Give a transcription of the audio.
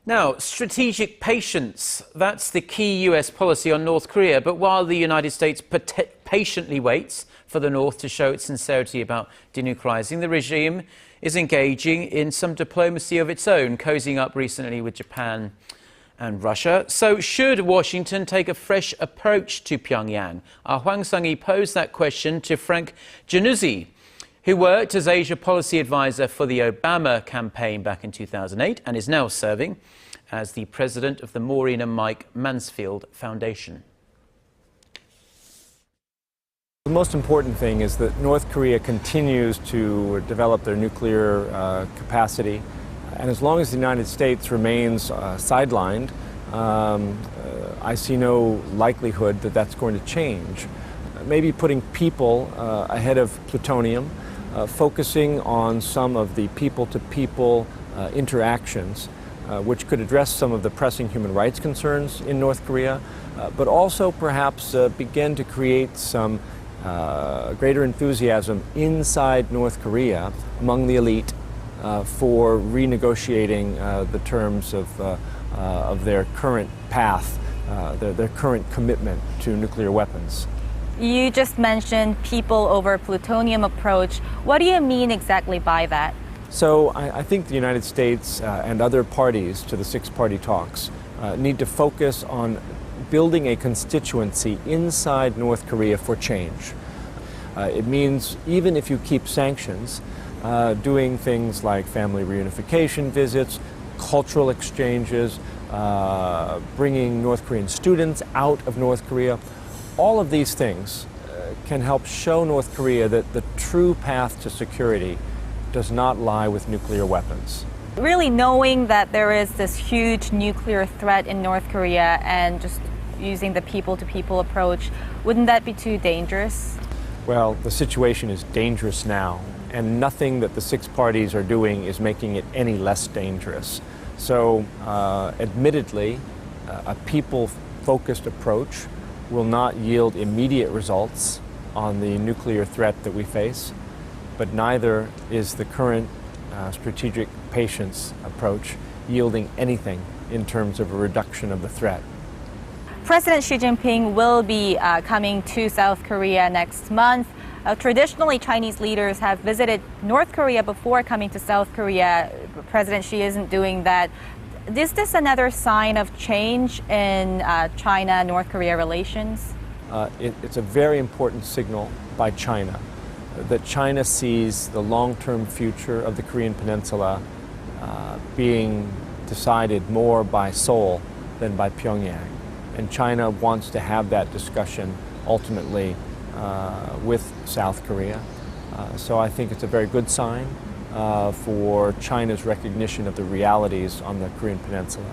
Now, strategic patience, that's the key US policy on North Korea. But while the United States patiently waits for the North to show its sincerity about denuclearizing, the regime is engaging in some diplomacy of its own, cozying up recently with Japan and Russia. So should Washington take a fresh approach to Pyongyang? Our Hwang Sung-hee posed that question to Frank Jannuzi, who worked as Asia policy advisor for the Obama campaign back in 2008 and is now serving as the president of the Maureen and Mike Mansfield Foundation. The most important thing is that North Korea continues to develop their nuclear capacity, and as long as the United States remains sidelined, I see no likelihood that that's going to change. Maybe putting people ahead of plutonium, focusing on some of the people-to-people interactions, which could address some of the pressing human rights concerns in North Korea, but also perhaps begin to create some greater enthusiasm inside North Korea among the elite for renegotiating the terms of their current path, their current commitment to nuclear weapons. You just mentioned people over plutonium approach. What do you mean exactly by that? So I think the United States and other parties to the six-party talks need to focus on building a constituency inside North Korea for change. It means even if you keep sanctions, doing things like family reunification visits, cultural exchanges, bringing North Korean students out of North Korea, all of these things can help show North Korea that the true path to security does not lie with nuclear weapons. Really knowing that there is this huge nuclear threat in North Korea and just using the people-to-people approach, wouldn't that be too dangerous? Well, the situation is dangerous now, and nothing that the six parties are doing is making it any less dangerous. So, admittedly, a people-focused approach will not yield immediate results on the nuclear threat that we face, but neither is the current strategic patience approach yielding anything in terms of a reduction of the threat. President Xi Jinping will be coming to South Korea next month. Traditionally, Chinese leaders have visited North Korea before coming to South Korea. President Xi isn't doing that. Is this another sign of change in China-North Korea relations? It's a very important signal by China that China sees the long-term future of the Korean Peninsula being decided more by Seoul than by Pyongyang. And China wants to have that discussion ultimately with South Korea. So I think it's a very good sign for China's recognition of the realities on the Korean Peninsula.